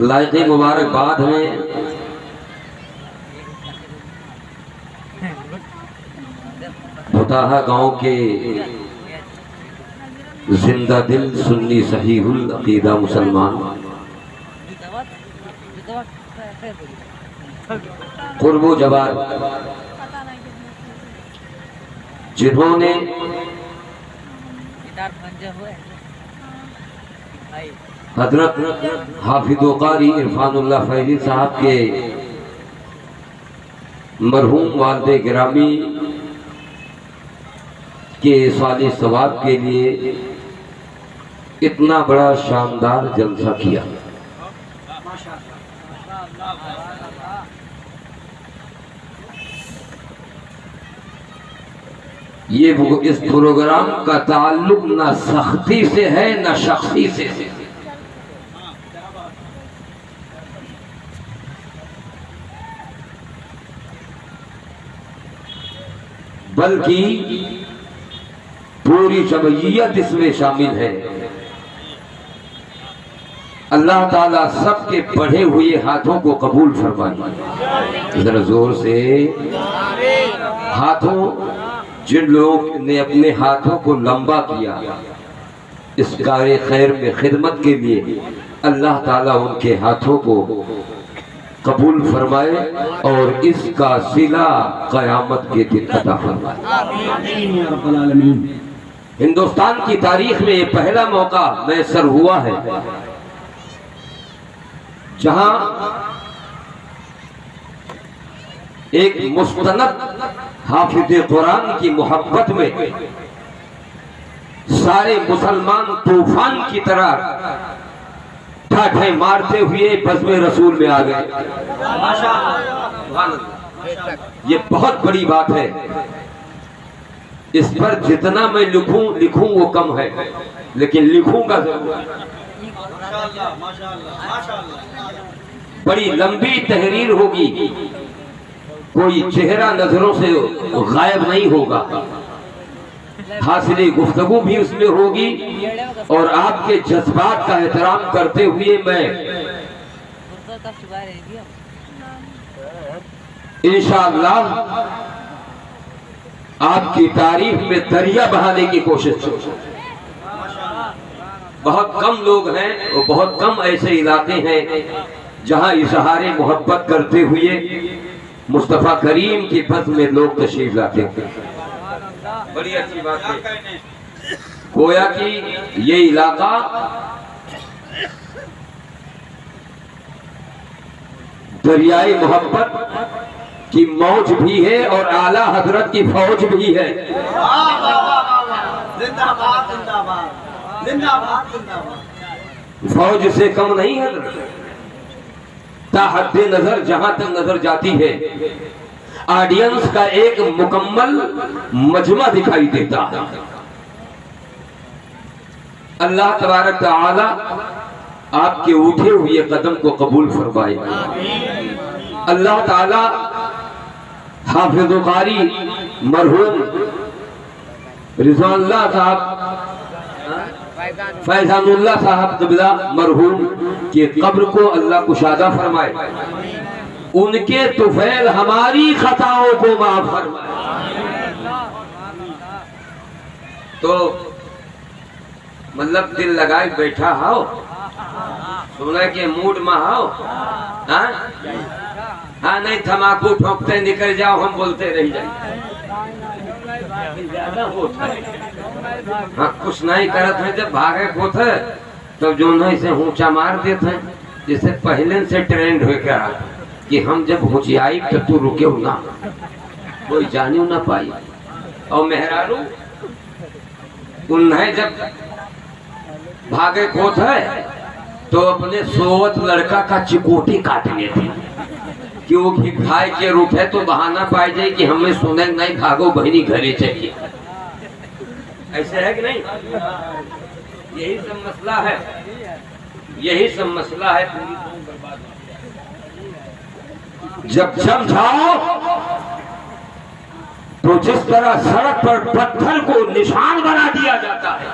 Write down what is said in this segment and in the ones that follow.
लायक़े मुबारकबाद में भुताहा गांव के जिंदा दिल सुन्नी सहीहुल अकीदा मुसलमान कुर्बो जवार जिन्होंने हजरत हाफिज़ कारी इरफानुल्लाह फैज़ी साहब के मरहूम वालिद गिरामी के साले सवाब के लिए इतना बड़ा शानदार जलसा किया। ये इस प्रोग्राम का ताल्लुक न सख्ती से है न शख्सी से है। बल्कि पूरी जमयियत इसमें शामिल है। अल्लाह ताला सबके बढ़े हुए हाथों को कबूल फरमाए। जरा जोर से हाथों, जिन लोगों ने अपने हाथों को लंबा किया इस कार्य खैर में खिदमत के लिए, अल्लाह ताला उनके हाथों को कबूल फरमाए और इसका सिला क़यामत के दिन अता फरमाए। हिंदुस्तान की तारीख में ये पहला मौका मैसर हुआ है जहां एक मुस्तनद हाफिज़ कुरान की मोहब्बत में सारे मुसलमान तूफान की तरह ठाठे मारते हुए बज़्म रसूल में आ गए। ये बहुत बड़ी बात है। इस पर जितना मैं लिखूं वो कम है, लेकिन लिखूंगा जरूर। बड़ी लंबी तहरीर होगी, कोई चेहरा नजरों से गायब नहीं होगा, हासिल गुफ्तगू भी उसमें होगी और आपके जज्बात का एहतराम करते हुए मैं इंशाअल्लाह आपकी तारीफ में दरिया बहाने की कोशिश करूंगा। बहुत कम लोग हैं और बहुत कम ऐसे इलाके हैं जहां इजहार मोहब्बत करते हुए मुस्तफा करीम की बज़्म में लोग तशरीफ लाते हैं। बड़ी अच्छी बात है। गोया कि ये इलाका दरियाई मोहब्बत की मौज भी है और आला हजरत की फौज भी है। फौज से कम नहीं है। ताहद्दे नजर जहां तक नजर जाती है ऑडियंस का एक मुकम्मल मजमा दिखाई देता है। अल्लाह तबारक तआला आपके उठे हुए कदम को कबूल फरमाए। अल्लाह ताला हाफिज़ कारी मरहूम रिज़वानुल्लाह साहब, फैज़ानुल्लाह साहब क़िबला मरहूम के कब्र को अल्लाह कुशादा फरमाए। उनके तुफैल हमारी खताओं को माफ फरमाए। तो मतलब दिल लगाए बैठा हो, सुने के मूड में हो। हाँ नहीं, तमाकू ठोकते निकल जाओ, हम बोलते रह जाए। हाँ कुछ नहीं करत है, जब भागे को थे तो जो नहीं से ऊंचा मार देते हैं। जिससे पहले से ट्रेंड हो गया कि हम जब होशियाई तो तू रुके ना, कोई जानी ना पाई। और मेहरारू उन्हें जब भागे खोत है तो अपने सोवत लड़का का चिकोटी काट लेते कि वो खाए के रुके तो बहाना पाए जाए कि हमें सुने नहीं, भागो बहनी घरे चाहिए। ऐसे है कि नहीं? यही सब मसला है, यही सब मसला है। जब जम जाओ तो जिस तरह सड़क पर पत्थर को निशान बना दिया जाता है,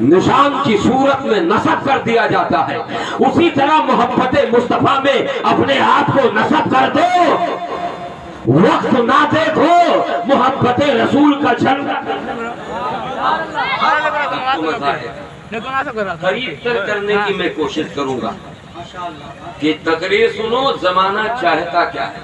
निशान की सूरत में नस्ब कर दिया जाता है, उसी तरह मोहब्बत मुस्तफा में अपने आप को नस्ब कर दो। वक्त ना देखो, मोहब्बत रसूल का जन्म करीब तर करने की मैं कोशिश करूंगा कि तकरीर सुनो, जमाना चाहता क्या है।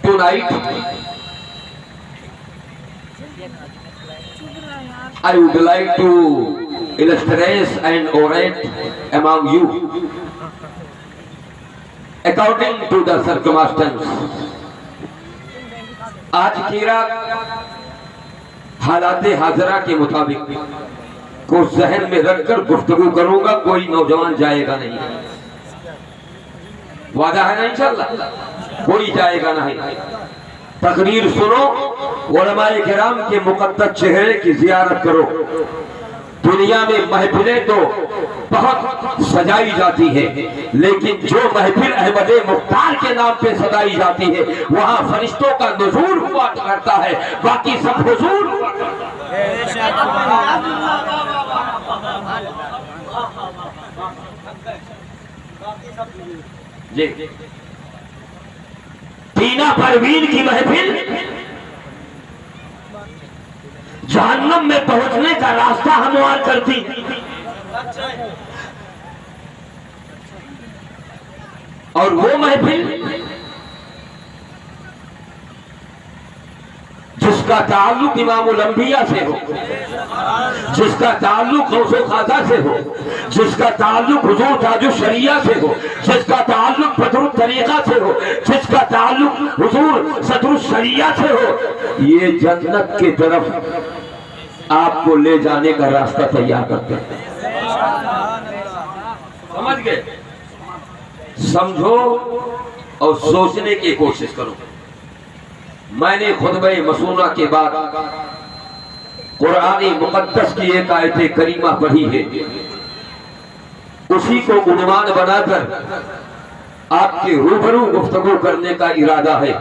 Tonight, I would like to illustrate and orate among you according to the circumstances. आज की रात हालात हाजरा के मुताबिक को जहन में रखकर गुफ्तगू करूंगा, कोई नौजवान जाएगा नहीं, वादा है ना इंशाअल्लाह, कोई जाएगा नहीं। तकरीर सुनो, उलमाए किराम के मुकद्दस चेहरे की जियारत करो। दुनिया में महफिलें तो बहुत सजाई जाती है, लेकिन जो महफिल अहमद मुख्तार के नाम पे सजाई जाती है वहाँ फरिश्तों का नुज़ूल हुआ करता है, बाकी सब हुजूर हुआ करता है। जी टीना परवीन की महफिल जहन्नम में पहुंचने का रास्ता हमवार करती, और वो महफिल जिसका ताल्लुक इमामुल अंबिया से हो, जिसका ताल्लुक गौसे खाजा से हो, जिसका ताल्लुक हुजूर ताजुश शरिया से हो, जिसका ताल्लुक बदरुल तरीका से हो, जिसका ताल्लुक हुजूर सदरुश शरिया से हो, ये जन्नत की तरफ आपको ले जाने का रास्ता तैयार करते हैं। समझ गए? समझो और सोचने की कोशिश करो। मैंने खुतबे मसूना के बाद कुरानी मुकद्दस की एक आयत करीमा पढ़ी है, उसी को उन्वान बनाकर आपके रूबरू गुफ्तगू करने का इरादा है।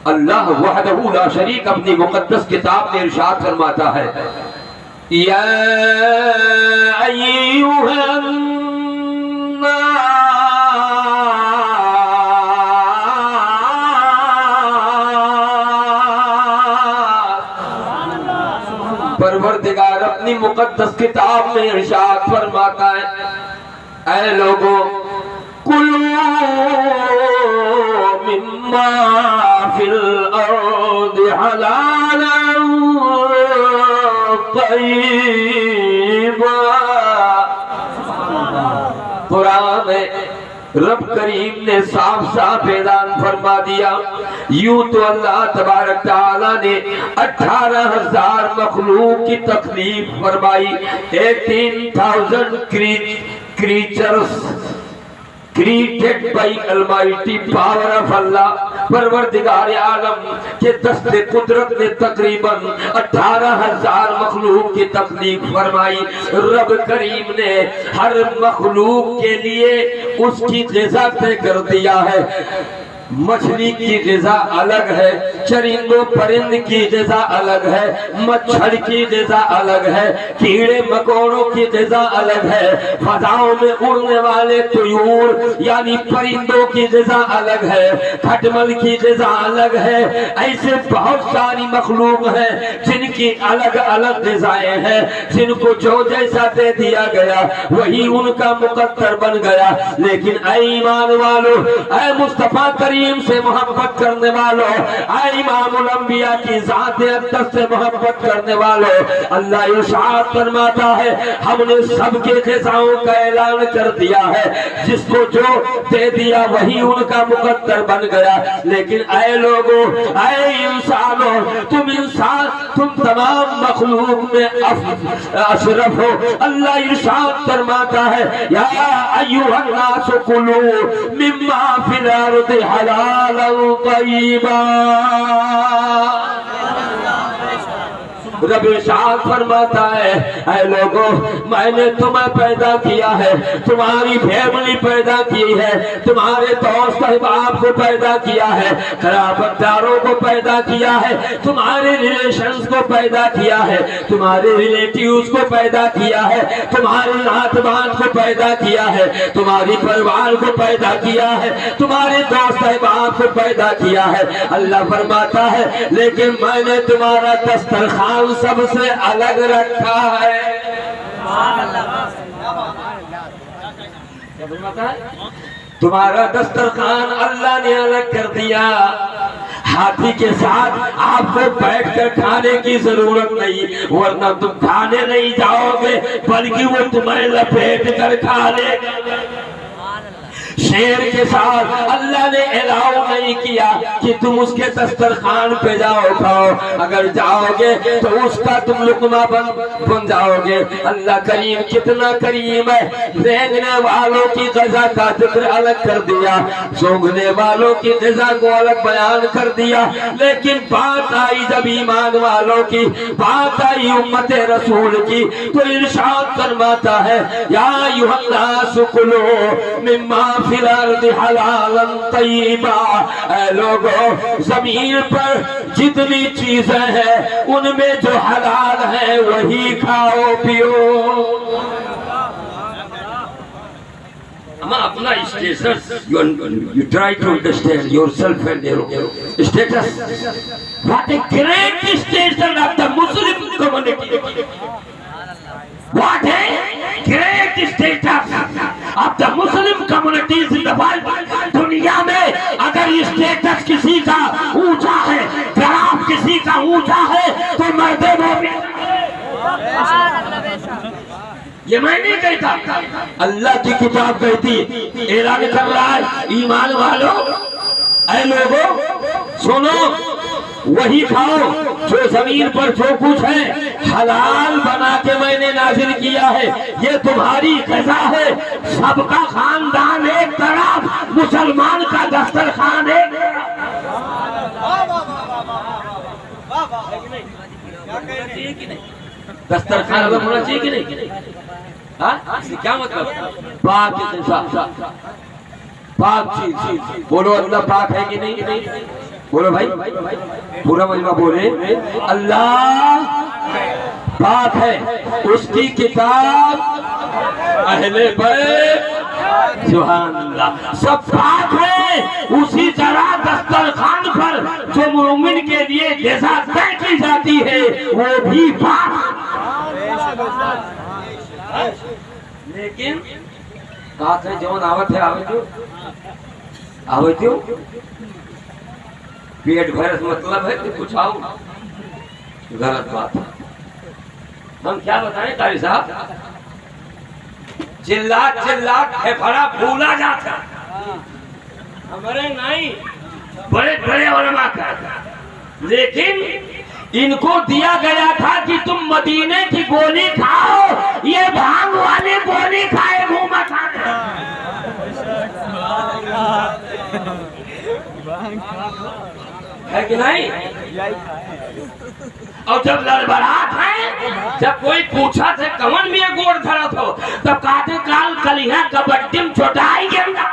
अल्लाह वहदहू ला शरीक अपनी मुकद्दस किताब में इरशाद फरमाता है, या अय्युहन परवरदिगार अपनी मुकद्दस किताब में इरशाद फरमाता है, ऐ लोगों, कुलू मिम्मा फिल अर्दि हलालन तय्यिबा। कुरान में रब करीम ने साफ साफ ऐलान फरमा दिया, यूं तो अल्लाह तबारक ताला ने 18,000 मखलूक की तकलीफ फरमाई, 18,000 creatures created by Almighty power of Allah। परवरदिगार आलम के दस्ते कुदरत ने तकरीबन 18,000 मखलूक की तकलीफ फरमाई। रब करीम ने हर मखलूक के लिए उसकी ग़िज़ा तय कर दिया है। मछली की ग़िज़ा अलग है, चरिंदों परिंद की ग़िज़ा अलग है, मच्छर की ग़िज़ा अलग है, कीड़े मकोड़ों की ग़िज़ा अलग है, फ़ज़ाओं में उड़ने वाले तुयूर यानी परिंदों की ग़िज़ा अलग है, खटमल की ग़िज़ा अलग है। ऐसे बहुत सारी मखलूक हैं जिनकी अलग अलग ग़िज़ाएं हैं, जिनको जो जैसा दे दिया गया वही उनका मुकद्दर बन गया। लेकिन ऐ ईमान वालों, ऐ मुस्तफ़ा करीम से मोहब्बत करने वालों, ऐ इमामुल अंबिया की ज़ात अक़दस से मोहब्बत करने वालों, अल्लाह इरशाद फरमाता है, हमने सबके ग़िज़ाओं का ऐलान कर दिया है, जिसको जो दे दिया वही उनका मुकद्दर बन गया। लेकिन ऐ लोगों, ऐ इंसानों, तुम तमाम मखलूक में अशरफ हो। अल्लाह इरशाद फरमाता है, या अय्युहन नास कुलू मिम्मा फिल अर्दि हलालन तय्यिबा। रब जब इरशाद फरमाता है, ऐ लोगों मैंने तुम्हें पैदा किया है, तुम्हारी फैमिली पैदा की है, तुम्हारे दोस्त अहबाब को पैदा किया है, खराबदारों को पैदा किया है, तुम्हारे रिलेशंस को पैदा किया है, तुम्हारे रिलेटिव्स को पैदा किया है, तुम्हारे नातवान को पैदा किया है, तुम्हारी परिवार को पैदा किया है, तुम्हारे दोस्त अहबाब को पैदा किया है। अल्लाह फरमाता है लेकिन मैंने तुम्हारा दस्तरखान सबसे अलग रखा है। क्या फरमाता है? तुम्हारा दस्तरखान अल्लाह ने अलग कर दिया। हाथी के साथ आपको बैठकर खाने की जरूरत नहीं, वरना तुम खाने नहीं जाओगे बल्कि वो तुम्हें लपेट कर खा लेगा। शेर के साथ अल्लाह ने अलाउ नहीं किया कि तुम उसके दस्तरखान पे जाओ खाओ, अगर जाओगे तो उसका तुम लुकमा बन जाओगे। अल्लाह करीम कितना करीम है, रेंगने वालों की ग़िज़ा का जिक्र अलग कर दिया, सूंघने वालों की ग़िज़ा को अलग बयान कर दिया, लेकिन बात आई जब ईमान वालों की, बात आई उम्मत रसूल की, तो इरशाद फरमाता है या अय्युहन्नास कुलू मिम्मा फिल अर्दि हलालन तय्यिबा। ऐ लोगों जमीन पर जितनी चीजें हैं उनमें जो हलाल है वही खाओ पियो। अपना status you try to understand yourself and your status. What a great status of the Muslim community. What a great status of the Muslim communities in the world. दुनिया में अगर स्टेटस किसी का ऊंचा है, ग्राफ किसी का ऊंचा है तो मर्दे मोमिन। ये मैं नहीं कहता, अल्लाह की किताब कहती, ऐलान कर रहा है ईमान वालों, ऐ लोगों सुनो, वही खाओ जो जमीन पर जो कुछ है हलाल बना के मैंने नाजिल किया है, ये तुम्हारी ग़िज़ा है। सबका खानदान एक तरफ, मुसलमान का दस्तरखान है। दस्तरखान अलग होना चाहिए कि नहीं? हाँ, क्या मतलब? पाक पाक चीज बोलो, अल्लाह पाक है कि नहीं? बोलो भाई, पूरा मजमा बोले अल्लाह पाक है, उसकी किताब अहले बैत सुभान अल्लाह सब पाक है। उसी तरह दस्तरखान पर जो मोमिन के लिए ग़िज़ा तय की जाती है वो भी पाक। लेकिन कहा थे जौन आवत है आवे जो पेट भर मतलब है कि कुछ आओ, गलत बात है। हम क्या बताएं कारी साहब, चिल्ला चिल्ला फेफड़ा फूला जाता, हमारे नहीं बड़े बड़े उलमा का, लेकिन इनको दिया गया था कि तुम मदीने की गोली खाओ, ये भांग वाली गोली खाए घूमा था। है कि नहीं? और जब लड़बड़ाहट है, जब कोई पूछा थे कवन में गोड़ धरा हो, तब कहते काल कलिया कबड्डी में छोटाई गेंदा।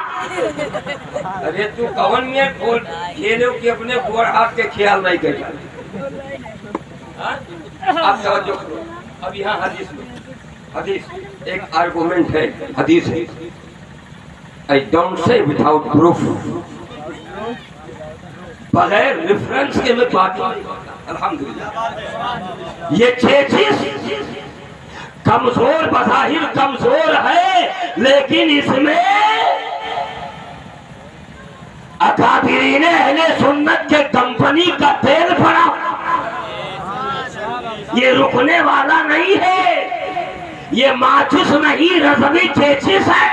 अरे तू कवन में गोड़ खेलो कि अपने गोड़ हाथ के ख्याल नहीं कर। आप समझो, अब यहाँ हदीस एक आर्गुमेंट है, हदीस है, I don't say without proof, बगैर रेफरेंस के मैं बात नहीं करता। अल्हम्दुलिल्लाह ये 6 चीज कमजोर बज़ाहिर कमजोर है, लेकिन इसमें अकाबिरीन अहले सुन्नत के कंपनी का तेल पड़ा, ये रुकने वाला नहीं है, ये माचिस नहीं रज़वी चेचिस है।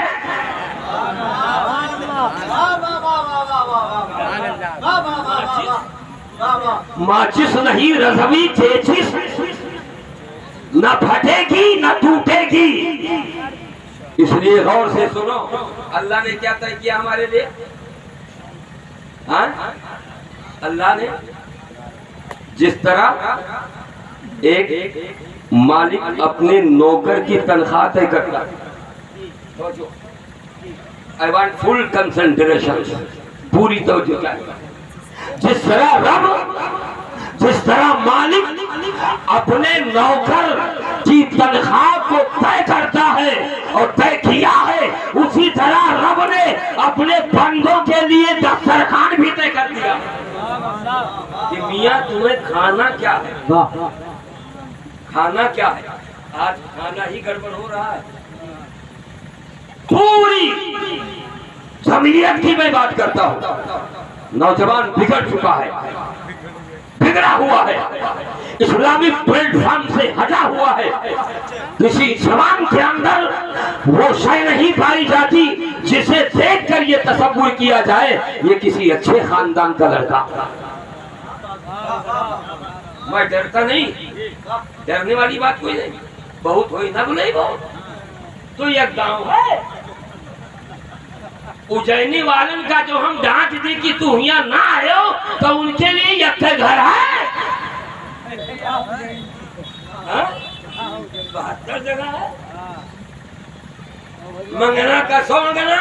माचिस नहीं रज़वी चेचिस, न फटेगी न टूटेगी। इसलिए गौर से सुनो, अल्लाह ने क्या तय किया हमारे लिए? हाँ, अल्लाह ने जिस तरह एक मालिक अपने नौकर की तनख्वाह तय करता है। आई वांट फुल कंसंट्रेशन, पूरी तवज्जो चाहिए। जिस तरह मालिक अपने नौकर की तनख्वाह को तय करता है और तय किया है, उसी तरह रब ने अपने बंदों के लिए दस्तरखान भी तय कर दिया कि मियाँ तुम्हें खाना क्या है, खाना क्या है। आज खाना ही गड़बड़ हो रहा है। पूरी जमीयत की मैं बात करता हूँ। नौजवान बिगड़ चुका है, बिगड़ा हुआ है, इस्लामिक प्लेटफॉर्म से हटा हुआ है। किसी जवान के अंदर वो शय नहीं पाई जाती जिसे देखकर ये तसव्वुर किया जाए ये किसी अच्छे खानदान का लड़का। मैं डरता नहीं, डरने वाली बात कोई नहीं। बहुत हुई ना बोले बहुत, तो यह गांव है उज्जैनी वालन का जो हम डांट दी कि तू यहाँ ना आयो, तो उनके लिए यह घर है। 72 जगह है, मंगना का 100 मंगना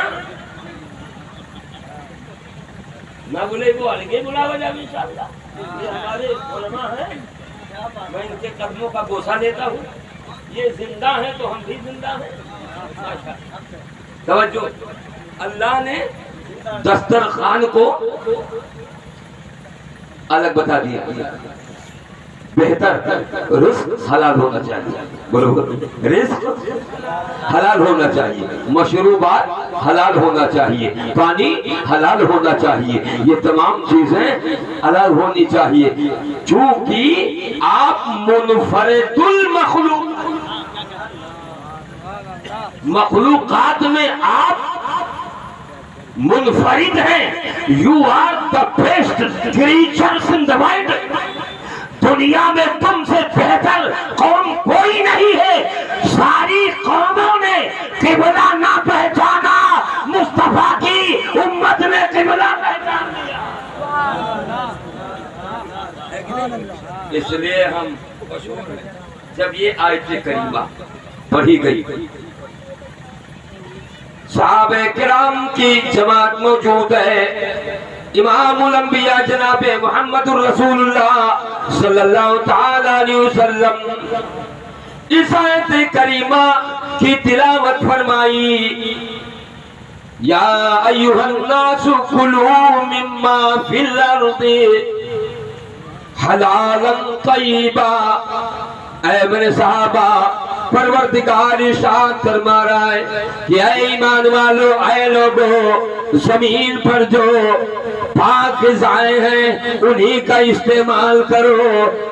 ना बोले वो अलगे बुलावा जाए इंशाअल्लाह। ये हमारे उलमा है, मैं इनके कदमों का बोसा लेता हूँ। ये जिंदा है तो हम भी जिंदा हैं। तवज्जो, अल्लाह ने दस्तरखान को अलग बता दिया। बेहतर रिस्क हलाल होना चाहिए, बोलो रिस्क हलाल होना चाहिए, मशरूबात हलाल होना चाहिए, पानी हलाल होना चाहिए, ये तमाम चीजें हलाल होनी चाहिए। चूंकि आप मुनफरिदुल मखलूकात में आप मुनफरिद हैं। You are the best creatures in the world. दुनिया में तुमसे बेहतर कौम कोई नहीं है। सारी कौमों ने किबला ना पहचाना, मुस्तफा की उम्मत ने किबला पहचान लिया। इसलिए हम जब ये आयत करीमा पढ़ी गई, सहाबे किराम की जमात मौजूद है। इमामुल अंबिया जनाबे मुहम्मदुर रसूलुल्लाह सल्लल्लाहु ताला अलैहि वसल्लम इस आयत करीमा की तिलावत फरमाई। या अय्युहन नासु कुलू मिम्मा फिल अर्दि हलालन तय्यिबा। ऐ मेरे सहाबा, परवरदिगार इरशाद फरमा रहा है कि ऐ ईमान वालो, ऐ लोगो, जमीन पर जो पाक ग़िज़ाएं हैं उन्हीं का इस्तेमाल करो,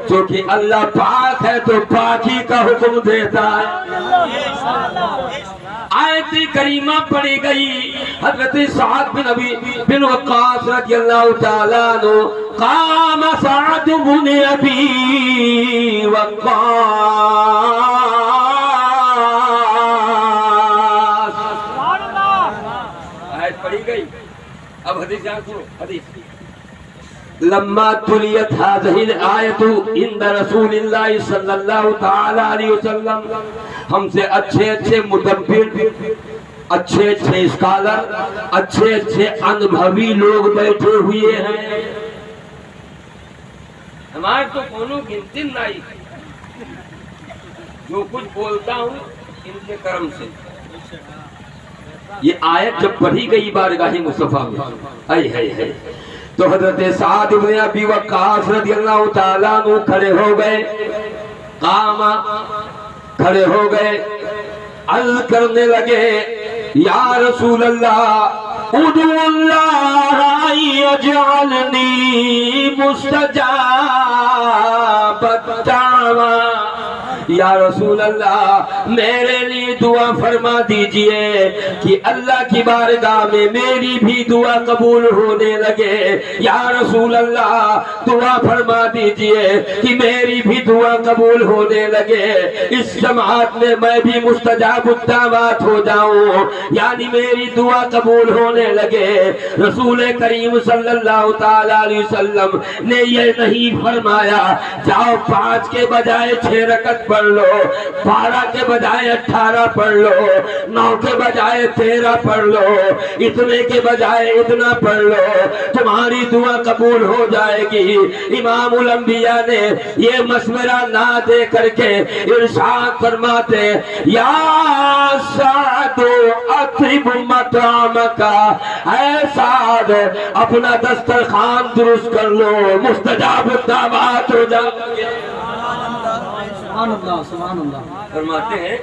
क्योंकि अल्लाह पाक है तो पाकी का हुक्म देता है। आयत करीमा पढ़ी गई। हज़रत साद बिन अबी बिन वक्कास रज़ियल्लाहु ताला अन्हु, क़ाम साद बिन अबी वक्कास, आयत पढ़ी गई। अब हदीस जान सुनो। हदीस लम्मा तुलियत हाज़िहिल आयतु इंद रसूलिल्लाह सल्लल्लाहु ताला अलैहि वसल्लम, हमसे अच्छे अच्छे मुदब्बिर, अच्छे अच्छे स्कॉलर, अच्छे अच्छे अनुभवी लोग बैठे हुए हैं। हमारे तो कोनो गिनती नहीं, जो कुछ बोलता हूँ इनके कर्म से। ये आयत जब पढ़ी गई बारगाह मुस्तफा में, हाय हाय हाय, तो हज़रत साद इब्न अबी वक्कास रज़ियल्लाहु ताला अन्हु खड़े हो गए। कामा, खड़े हो गए, अर्ज़ करने लगे, या रसूल अल्लाह उदुल्लाह यजअलनी मुस्तजाब दावा। या रसूल अल्लाह मेरे लिए दुआ फरमा दीजिए कि अल्लाह की बारगाह में मेरी भी दुआ कबूल होने लगे। या रसूल अल्लाह दुआ फरमा दीजिए कि मेरी भी दुआ कबूल होने लगे, इस जमात में मैं भी मुस्तजाब दावत हो जाऊं, यानी मेरी दुआ कबूल होने लगे। रसूल करीम सल्लल्लाहु ताला अलैहि वसल्लम ने ये नहीं फरमाया जाओ 5 के बजाय 6 रकत पढ़ लो, 12 के बजाय 18 पढ़ लो, 9 के बजाय 13 पढ़ लो, इतने के बजाय इतना पढ़ लो, तुम्हारी दुआ कबूल हो जाएगी। इमामुल अंबिया ने ये मशवरा ना दे करके इरशाद फरमाते या सादो अत्रिब मकामका, ऐ साद अपना दस्तरखान दुरुस्त कर लो, मुस्तजाब दावत हो जाओगे। सुभान अल्लाह फरमाते हैं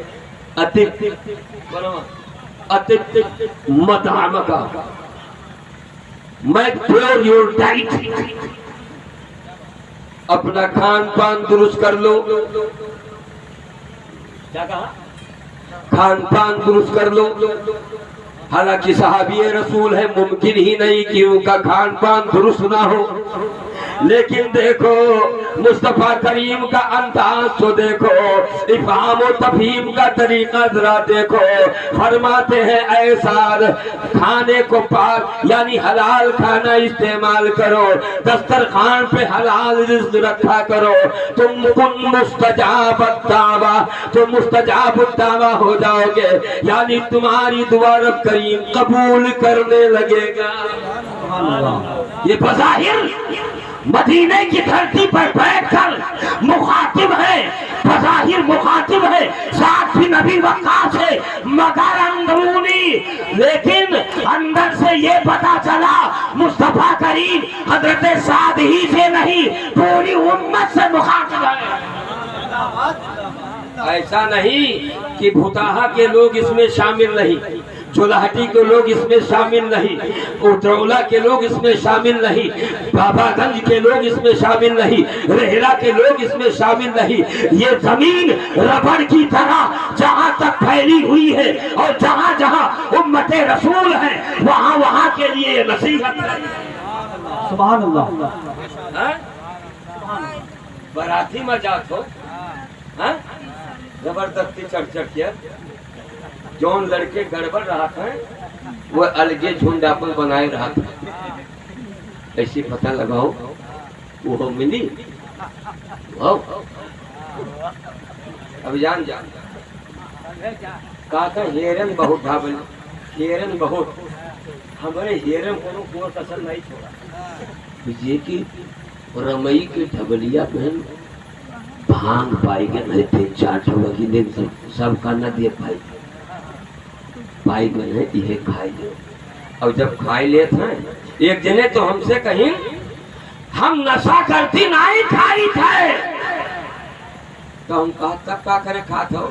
अतिब मकामका, मैं प्योर योर डाइट, अपना खान पान दुरुस्त कर लो। क्या कहा? खान पान दुरुस्त कर लो। हालांकि सहाबी रसूल है, मुमकिन ही नहीं कि उनका खान पान दुरुस्त ना हो, लेकिन देखो मुस्तफा करीम का अंदाज तो देखो, इफहाम और तफहीम का तरीका जरा देखो। फरमाते हैं ऐसा खाने को पाक यानी हलाल खाना इस्तेमाल करो, दस्तरखान पे हलाल रिज़्क़ रखा करो, तुम कुन मुस्तजाब दावा, तुम मुस्तजाब दावा हो जाओगे, यानी तुम्हारी दुआ रब करीम कबूल करने लगेगा। ये बज़ाहिर मदीने की धरती पर बैठकर मुखातिब है, बज़ाहिर मुखातिब है, साथ ही नबी वक्कास है, मगर अंदरूनी, लेकिन अंदर से ये पता चला मुस्तफा करीम हजरत साद ही से नहीं पूरी उम्मत से मुखातिब है। ऐसा नहीं कि भुताहा के लोग इसमें शामिल नहीं, चुलाहटी के लोग इसमें शामिल नहीं, उतरौला के लोग इसमें शामिल नहीं, बाबागंज के लोग इसमें शामिल नहीं, रेहरा के लोग इसमें शामिल नहीं। ये जमीन रबड़ की तरह जहां तक फैली हुई है और जहां जहां उम्मते रसूल है वहां वहां के लिए नसीहत है। सुभान अल्लाह। बराती मजाक हो, जबरदस्ती चढ़ के जौन लड़के गड़बड़ रहा था वो अलगे झुंड अपन बनाए रहा था, ऐसे पता लगाओ वो मिली अब जान कहा था हेरन बहुत ढाबल, हेरन बहुत, हमारे हेरन को कसर नहीं छोड़ा। ये की रमई की ढबलिया बहन भांग पाई गए नहीं थे, 4 ठोगा की दिन सब खाना दिए भाई बने ये खाई लो। और जब खाई लेते हैं एक जने तो हमसे कहीं हम नशा करती नहीं खाई थे, तो हम कहा तब का करे खाते हो,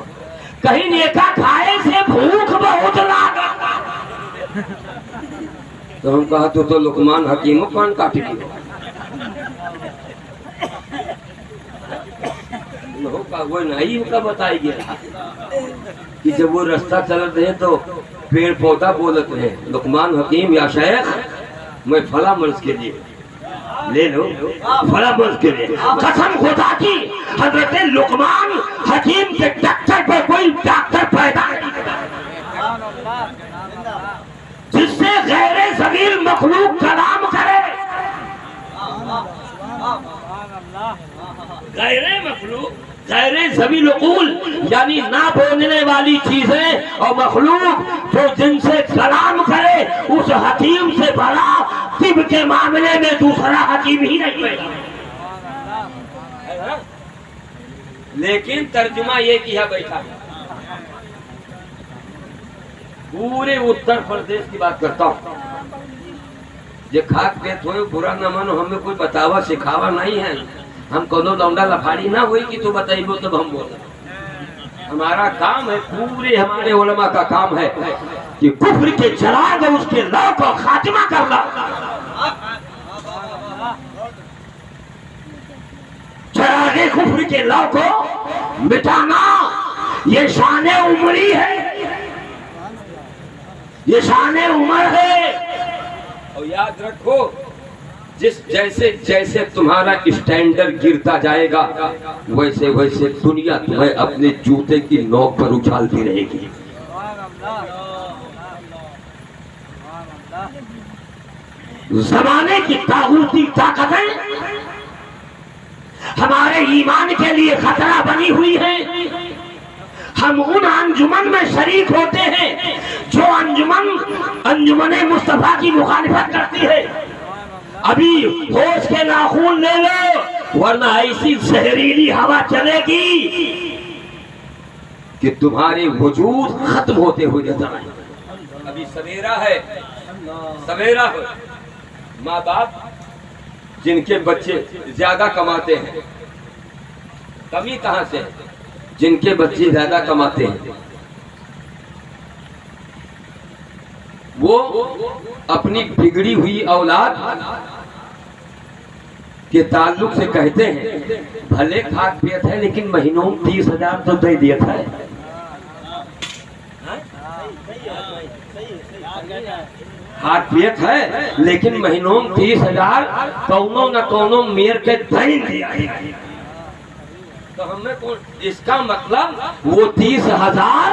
कहीं नेका खाए से भूख बहुत लागा, तो हम कहा तो लुकमान हकीम कान काट लियो का वो नहीं उनका बताई गया कि जब वो रास्ता चल रहे तो पेड़ पौधा बोलते हैं लुकमान हकीम या शेख मैं फला मर्ज के लिए ले लो, फला मर्ज के लिए कसम खुदा की हजरत लुकमान हकीम के डॉक्टर पर कोई डॉक्टर पैदा नहीं जिससे गैरे ज़मीर मखलूक कलाम करे, गैरे मखलूक गैरे ज़मीर उकूल यानी ना बोलने वाली चीजें और मखलूक जो जिनसे कलाम करे उस हकीम से बड़ा तिब के मामले में दूसरा हकीम ही नहीं पैदा। लेकिन तर्जुमा ये किया बैठा है, पूरे उत्तर प्रदेश की बात करता हूँ, ये खाक देत हो बुरा न मानो, हमें कोई बतावा सिखावा नहीं है, हम कोनो लौंडा लफाड़ी ना हुई कि तू बताइबो तब हम बोल। हमारा काम है, पूरे हमारे उलमा का काम है कि कुफ्र के चिराग उसके लौ को खात्मा करना, चिरागे कुफ्र के लौ को मिटाना ये शाने उमरी है, ये शाने उमर है। और याद रखो, जिस जैसे जैसे तुम्हारा स्टैंडर्ड गिरता जाएगा वैसे वैसे दुनिया तुम्हें अपने जूते की नोक पर उछालती रहेगी। जमाने की तागूती ताकतें हमारे ईमान के लिए खतरा बनी हुई है। हम उन अंजुमन में शरीक होते हैं जो अंजुमन मुस्तफा की मुखालिफत करती है। अभी होश के नाखून ले लो, वरना ऐसी जहरीली हवा चलेगी कि तुम्हारे वजूद खत्म होते हुए नजर आए। अभी सवेरा है, सवेरा है। माँ बाप जिनके बच्चे ज्यादा कमाते हैं, कमी कहां से? जिनके बच्चे ज्यादा कमाते हैं वो अपनी बिगड़ी हुई औलाद के ताल्लुक से कहते हैं भले खाद पियत है लेकिन महीनों में 30,000 तो दे दिया था। खाद पियत है लेकिन महीनों में 30,000 कौनो न कौनो मेर के दही दिया है। तो हमें कौन, इसका मतलब वो 30,000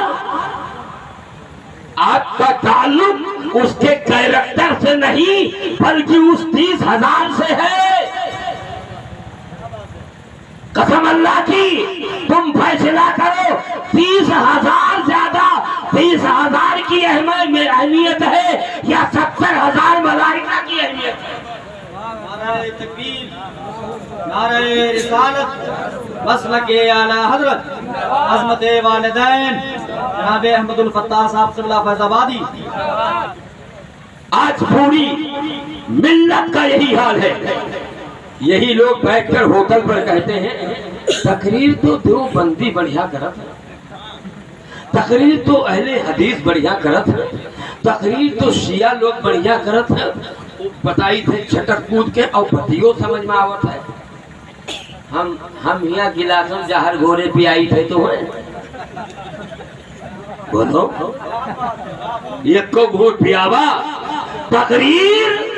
आपका ताल्लुक उसके कैरेक्टर से नहीं बल्कि उस 30,000 से है। कसम अल्लाह की, तुम फैसला करो 30,000 ज्यादा 30,000 की अहमियत है या 70,000 मलाइका की अहमियत है? नारे तकबीर, नारे रिसालत, मसलक आला हजरत अज़मत वालिदैन जनाब अहमदुल फत्ताह साहब सिबला फैजाबादी। आज पूरी मिल्लत का यही हाल है। यही लोग बैठकर होटल पर कहते हैं तकरीर तो देवबंदी बढ़िया करत है, तकरीर तो अहले हदीस बढ़िया करत है, तकरीर तो शिया लोग बढ़िया करत है। बताई थे छटक कूद के और बतियो समझ में आवत है। हम यहाँ गिलास में जहर घोरे पे आई थे तो है बोलो एक को घोट पियावा तकरीर।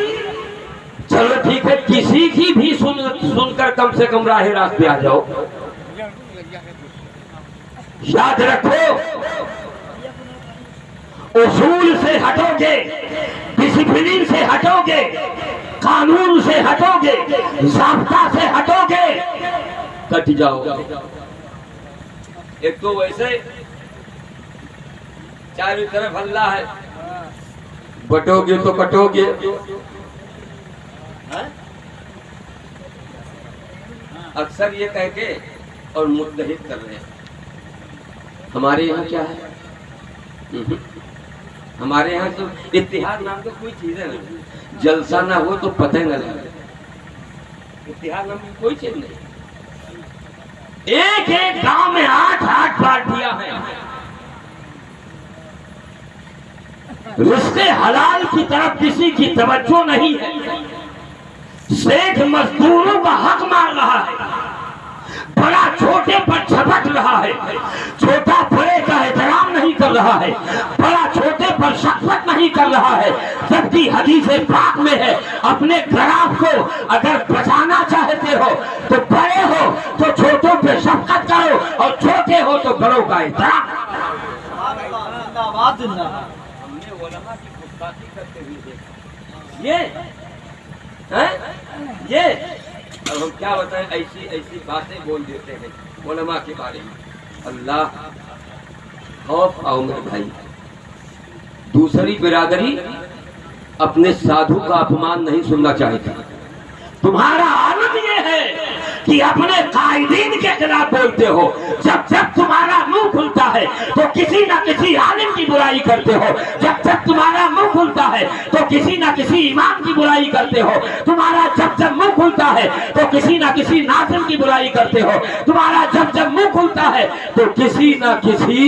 चलो ठीक है, किसी की भी सुनकर कम से कम राह रास्ते आ जाओ। याद रखो, उसूल से हटोगे, डिसिप्लिन से हटोगे, कानून से हटोगे, ज़ाब्ता से हटोगे, कट जाओगे। एक तो वैसे चारों तरफ हल्ला है, बटोगे तो कटोगे। अक्सर ये कह के और मुत्तहिद कर रहे हैं। हमारे यहाँ क्या है? हमारे यहाँ तो इत्तिहाद नाम का कोई चीज है नहीं। जलसा ना हो तो पता ही न लगे। इत्तिहाद नाम की कोई चीज नहीं। एक एक गांव में 8-8 पार्टियां हैं। रिश्ते हलाल की तरफ किसी की तवज्जो नहीं है। शेख मजदूरों का हक मार रहा है, बड़ा छोटे पर झपट रहा है, छोटा बड़े का एहतराम नहीं कर रहा है, बड़ा छोटे पर शफ़क़त नहीं कर रहा है। जबकि हदीस पाक में है अपने ग्राफ को अगर बचाना चाहते हो तो बड़े हो तो छोटों पे शफ़क़त करो और छोटे हो तो बड़ों का एहतराम। हमने उलमा की गुस्ताखी करते हुए देखा। ये अब हम क्या बताएं, ऐसी ऐसी बातें बोल देते हैं उलमा के बारे में। अल्लाह खौफ आओ मेरे भाई। दूसरी बिरादरी अपने साधु का अपमान नहीं सुनना चाहती। तुम्हारा आलम ये है कि अपने कायदीन के खिलाफ बोलते हो। जब जब तुम्हारा मुंह खुलता है तो किसी ना किसी आलिम की बुराई करते हो। जब जब तुम्हारा मुंह खुलता है तो किसी ना किसी इमाम की बुराई करते हो। तुम्हारा जब जब मुंह खुलता है तो किसी ना किसी नाज़िम की बुराई करते हो। तुम्हारा जब जब मुंह खुलता है तो किसी ना किसी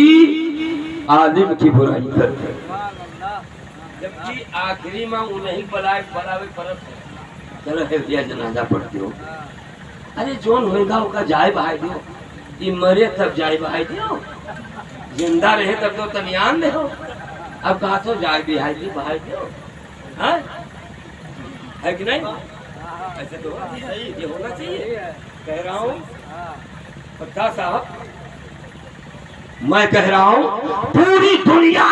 आलिम की बुराई करते हो। जबकि आखिरी में उन्हें बलावे परत है। चलो है भैया जनाजा पढ़ते हो, अरे जोन होएगा उसका जाए बहाय दो। ये मरे तब जाए भाई दियो, जिंदा रहे तब तो तनियान दे हो। अब कहा तो जाए बिहाई दी भाई दियो, है कि नहीं? ऐसे तो ये होना चाहिए। कह रहा हूँ पत्ता साहब, मैं कह रहा हूँ पूरी दुनिया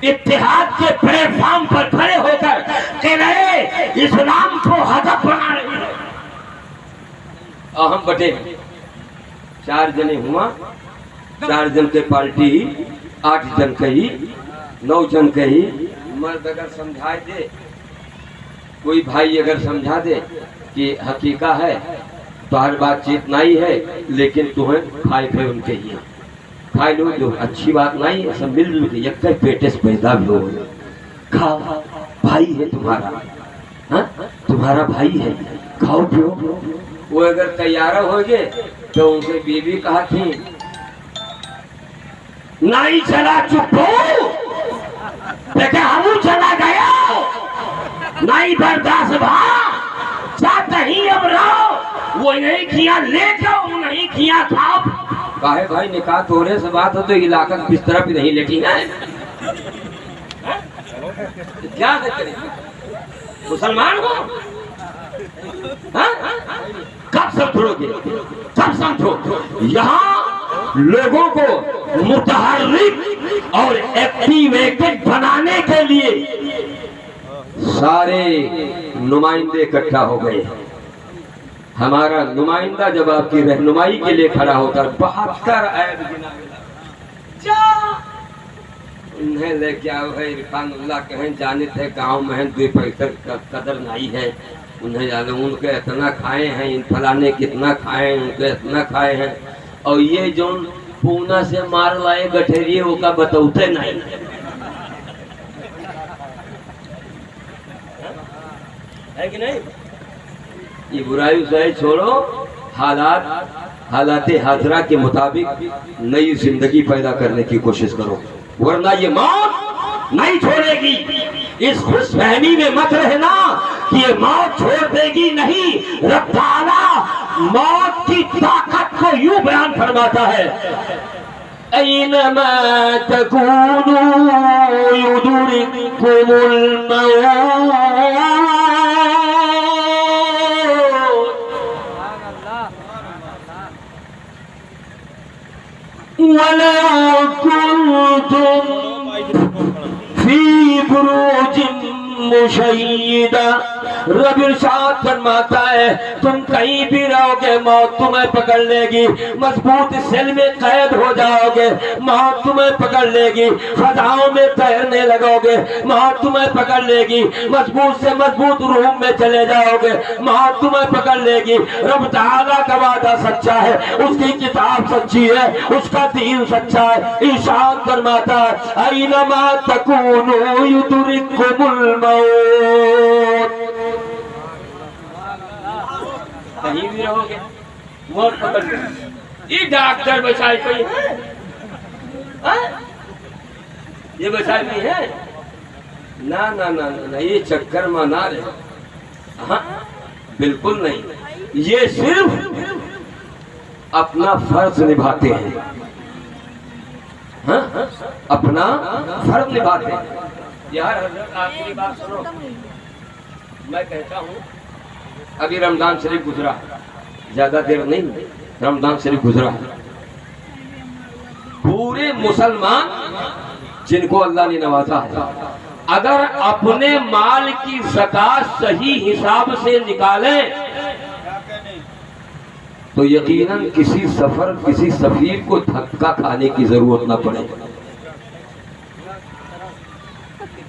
इत्तेहाद के प्लेटफॉर्म पर खड़े होकर कह रहे इस्लाम को हदफ बना रही है। और हम बटे 4 जने हुआ, 4 जन के पार्टी 8 जन कही, 9 जन कही। मर्द अगर समझाए दे, कोई भाई अगर समझा दे कि हकीका है तो हर बातचीत नहीं है, लेकिन तुम्हें खाए थे उनके ही खाए लो, जो अच्छी बात नहीं है। सब मिलजुल के एक पेटे से पैदा भी हो, खाओ, भाई है तुम्हारा, तुम्हारा भाई है, खाओ पियो। वो अगर तैयार हो गए तो उनसे बीवी कहा थी नहीं चला चुप हो, देखे हम चला गया नहीं बर्दाश्त भा चाहते ही अब रहो, वो नहीं किया ले जाओ, नहीं किया खाओ। काहे भाई निकाह तोरे से बात हो तो इलाका बिस्तर भी नहीं लेटी है, क्या करें? मुसलमान हो, कब समझोगे? कब समझो? यहाँ लोगों को मुतहर्रिक और एक्टिवेटेड बनाने के लिए सारे नुमाइंदे इकट्ठा हो गए। हमारा नुमाइंदा जब आपकी रहनुमाई के लिए खड़ा होता है 72 ऐब गिना उन्हें लेके आओ है। इरफान उल्लाह कहें जाने थे गांव में 2 पैसे कदर नहीं है, उन्हें जाने उनके इतना खाए हैं, इन फलाने कितना खाए हैं, उनके इतना खाए हैं। और ये जो पूना से मार लाए गठेरिए वो का बतौते नहीं है कि नहीं? ये बुराई से छोड़ो, हालात हाजरा के मुताबिक नई जिंदगी पैदा करने की कोशिश करो, वरना ये मौत नहीं छोड़ेगी। इस खुशफहमी में मत रहना कि ये मौत छोड़ देगी, नहीं। रब ताला मौत की ताकत को यूं बयान फरमाता है, ऐनमा तकूनू युदरिकुमुल मौत वलौ कुंतुम फी बुरूजिन मुशय्यदा। रब इरशाद फरमाता है तुम कहीं भी रहोगे मौत तुम्हें पकड़ लेगी, मजबूत सेल में कैद हो जाओगे मौत तुम्हें पकड़ लेगी, फजाओं में तैरने लगोगे मौत तुम्हें पकड़ लेगी, मजबूत से मजबूत रूम में चले जाओगे मौत तुम्हें पकड़ लेगी। रब तआला का वादा सच्चा है, उसकी किताब सच्ची है, उसका दीन सच्चा है। इरशाद फरमाता है ऐनमा तकूनू युदरिकुमुल मौत, कहीं भी रहोगे मौत पकड़ लेगी। ये डॉक्टर बचाई कोई है? ये बचाई नहीं है ना ना ना ना, ये चक्कर में ना रहे। हाँ बिल्कुल नहीं, ये सिर्फ अपना फर्ज निभाते हैं। हाँ अपना फर्ज निभाते हैं। यार हजरत आखिरी बात सुनो, मैं कहता हूँ अभी रमजान शरीफ गुजरा, ज्यादा देर नहीं, रमजान शरीफ गुजरा। पूरे मुसलमान जिनको अल्लाह ने नवाजा है, अगर अपने माल की ज़कात सही हिसाब से निकालें तो यकीनन किसी सफर किसी सफीर को धक्का खाने की जरूरत न पड़े।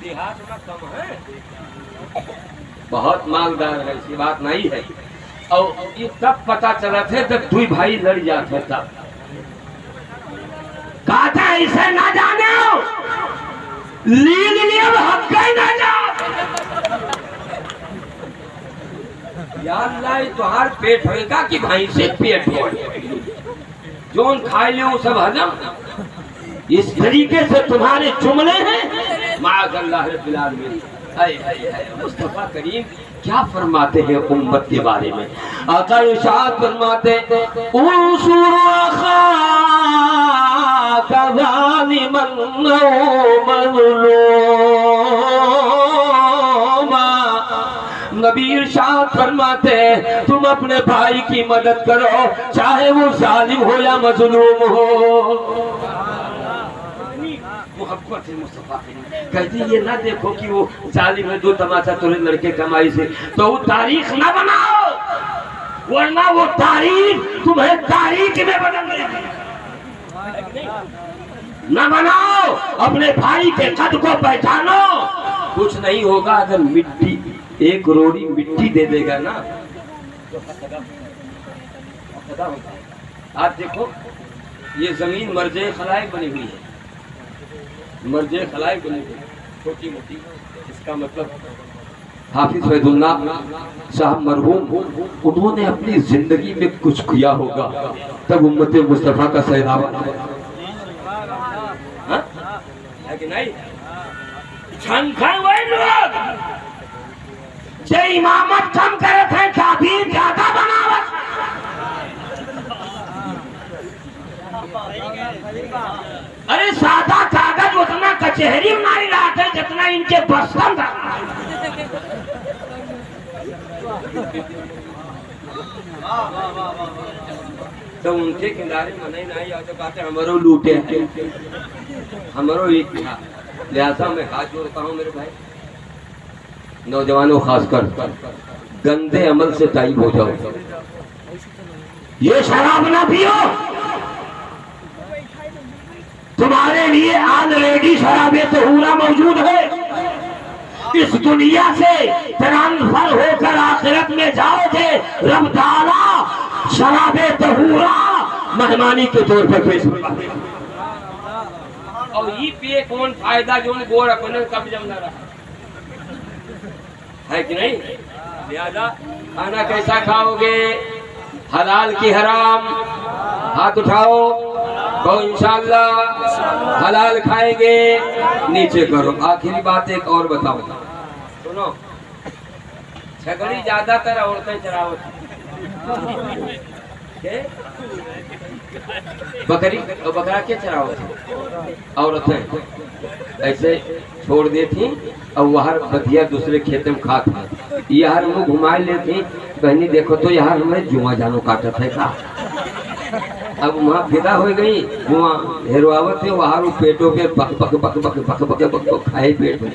देहात में कम है, बहुत मालदार है, ऐसी बात नहीं है। और ये तब पता चला थे जब 2 भाई लड़ जाते, तब कहा था इसे ना जाने तुहार पेट होगा कि भाई से पेट हो, जोन खाए ले वो सब हजम। इस तरीके से तुम्हारे जुमले हैं माज़अल्लाह रब्बिल आलमीन। मुस्तफा करीम क्या फरमाते हैं उम्मत के बारे में? आका इरशाद फरमाते नबी इरशाद फरमाते हैं तुम अपने भाई की मदद करो, चाहे वो जालिम हो या मजलूम हो। मोहब्बत है मुस्तफा कहती ये ना देखो कि वो जालिम है, दो तमाचा तुरे लड़के कमाई से, तो वो तारीख ना बनाओ, वरना वो तारीख तुम्हें तारीख में बदल देगी। ना बनाओ, अपने भाई के कद को पहचानो। कुछ नहीं होगा अगर मिट्टी, एक रोड़ी मिट्टी दे देगा ना तो आप देखो ये जमीन मर्जे खलाए बनी हुई है, मर्जे खलाए बनी हुई छोटी मोटी। इसका मतलब हाफिज फैजुल्लाह साहब मरहूम, उन्होंने अपनी जिंदगी में कुछ किया होगा तब उम्मत मुस्तफा का सहरावा है कि नहीं? जे इमामत कम करे थे, ताबीर ज्यादा बनावत। अरे सादा कागज उतना कचहरी में नहीं लाते जितना इनके बस्तम था। तो उनके किनारे में नहीं आते बातें हमारो लूटे, हमारो एक था। लिहाजा मैं हाथ जोड़ता हूँ मेरे भाई, नौजवानों खासकर गंदे अमल से ताइब हो जाओ। ये शराब ना पियो, तुम्हारे लिए ऑलरेडी शराबे तहूरा मौजूद है। इस दुनिया से ट्रांसफर होकर आखिरत में जाओगे, रब ताला शराबे तहूरा मेहमानी के तौर पर पेश होगा। और ये पिए कौन फायदा जो गोर अपने कब जम रहा है कि नहीं? लिहाजा खाना कैसा खाओगे? हलाल की हराम? हाथ उठाओ तो इंशाअल्लाह हलाल खाएंगे, नीचे करो। आखिरी बात एक और बताओ, सुनो, छगड़ी ज्यादातर औरतें चरावत, बकरी और बकरा के चरावत औरतें ऐसे छोड़ देती और वहाँ बधिया दूसरे खेत में खात है। यार मुँह घुमा लेती, बहनी देखो तो यार हमें जुआ जानो काटत है का। अब वहाँ फिदा हो गई, वहाँ हेरवावत है, वहाँ पेटों के बक बक बक बक बक बक बक बक खाए पेट में।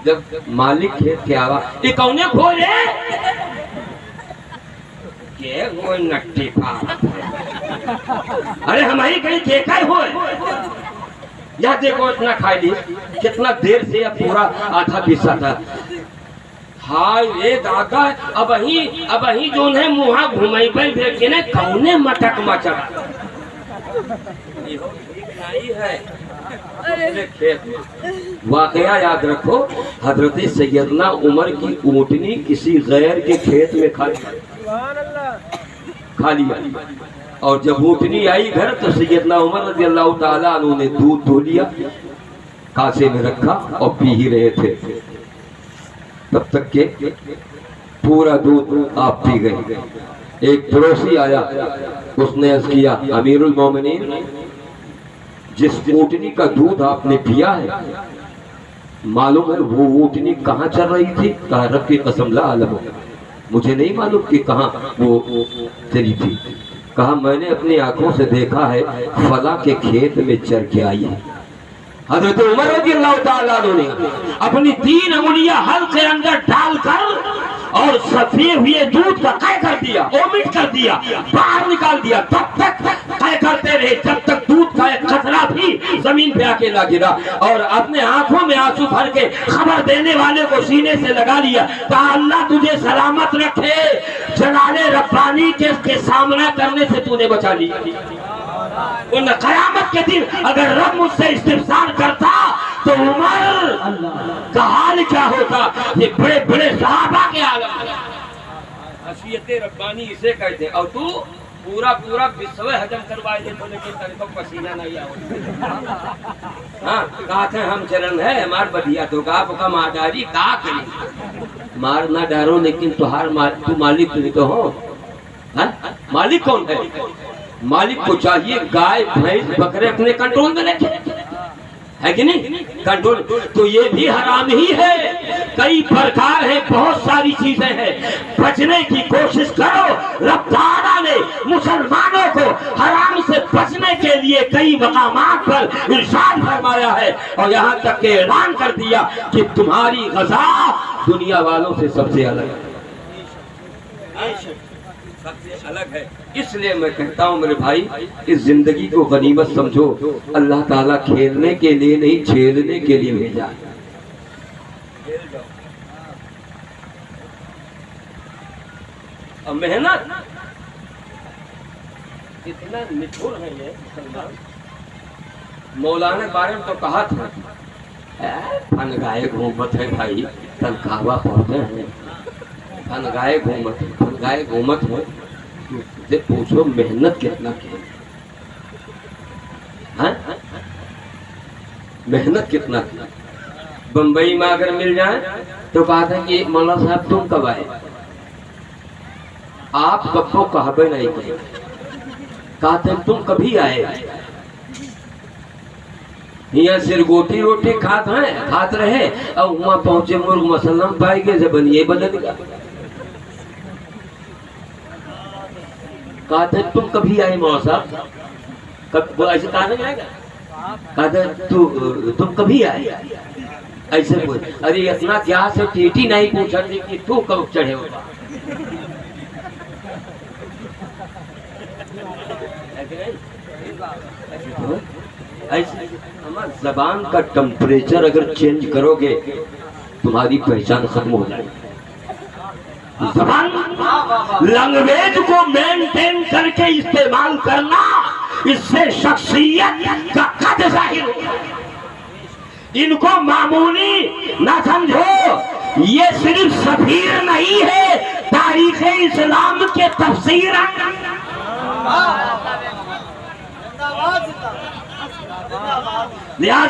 जब मालिक खेत के आवा, ये कौने खो रे के वो नट्टी पा, अरे हमारी कहीं देखा हो या देखो इतना खा ली, कितना देर से अब पूरा आधा पीसा था। हाय रे दादा, अब ही जो है मुहा घुमाई देखे ने कौने मटक मचक है खेत में। वाकया याद रखो, हजरत सैयदना उमर की ऊँटनी किसी गैर के खेत में खा लिया, और जब ऊँटनी आई घर तो सैयदना उमर रज़ी अल्लाह ताला अन्हु ने दूध धो लिया, कासे में रखा और पी ही रहे थे। तब तक के पूरा दूध आप पी गए। एक पड़ोसी आया, उसने अर्ज किया, अमीरुल मोमिनीन, जिस ऊँटनी का दूध आपने पिया है मालूम है वो ऊँटनी कहाँ चल रही थी? कहा रब की कसम ला आलम, मुझे नहीं मालूम कि कहाँ वो चली थी। कहा मैंने अपनी आंखों से देखा है, फला के खेत में चर के आई है। हजरत उमर रज़ी अल्लाह ताला ने अपनी 3 अंगुलियां हल के अंदर डालकर और सफे हुए दूध का कह कर दिया, ओमिट कर दिया, बाहर निकाल दिया। तब तक कह करते रहे जब तक दूध का एक कतरा भी जमीन पे आके ना गिरा, और अपने आंखों में आंसू भर के खबर देने वाले को सीने से लगा लिया। कहा अल्लाह तुझे सलामत रखे, जलाले रब्बानी के सामना करने से तूने बचा लिया। कयामत के दिन अगर रब मुझसे इस्तिफ़सार करता तो उमर का हाल क्या होता? ये बड़े बड़े सहाबा के आलम, हसीयत रब्बानी इसे कहते हैं। और तू पूरा पूरा विश्व हजम करवाए दे तो लेकिन तनिको पसीना नहीं आओ। हाँ कहा थे हम चरण है हमार बढ़िया तो का मादारी का करी मार ना डारो लेकिन तुहार तू मालिक तुम तो हो। हाँ? मालिक कौन है? मालिक को चाहिए गाय भैंस बकरे अपने कंट्रोल में रखे, है कि नहीं? कंट्रोल तो ये भी हराम ही है। कई प्रकार है, बहुत सारी चीजें हैं, बचने की कोशिश करो। रब ताला ने मुसलमानों को हराम से बचने के लिए कई मकामात पर इरशाद फरमाया है और यहाँ तक के ऐलान कर दिया कि तुम्हारी ग़ज़ा दुनिया वालों से सबसे अलग है, सबसे अलग है। इसलिए मैं कहता हूँ मेरे भाई, इस जिंदगी को गनीमत समझो। अल्लाह ताला खेलने के लिए नहीं झेलने के लिए भेजा है। और मेहनत कितना निठुर है ये मुसलमान। मौलाना के बारे में तो कहा था फनगाए घूमत है भाई, तनख्वाह पढ़ते हैं, फनगाए घूमत है, फनगाए घूमत है। तुझसे पूछो मेहनत कितना की, मेहनत कितना की। बम्बई में अगर मिल जाए तो कहा था कि मौला साहब तुम कब आए, आप कब कहबे नहीं कहे, कहा था तुम कभी आए। यहाँ सिरगोटी रोटी खात रहे और वहां पहुंचे मुर्ग मसलम पाए गए जब ये बदल गया। कहा था तुम कभी आए मौला साहब, कब ऐसे कहा नहीं आएगा, कहा था तुम कभी आए ऐसे बोल। अरे इतना क्या से टीटी नहीं पूछा थी कि तू कब चढ़े होगा। ऐसे हमारी जबान का टेम्परेचर अगर चेंज करोगे तुम्हारी पहचान खत्म हो जाएगी। जबान लैंग्वेज को मेंटेन करके इस्तेमाल करना, इससे शख्सियत का कद जाहिर होगा। इनको मामूली ना समझो, ये सिर्फ सफीर नहीं है, तारीख इस्लाम के तफसीर लिहाजा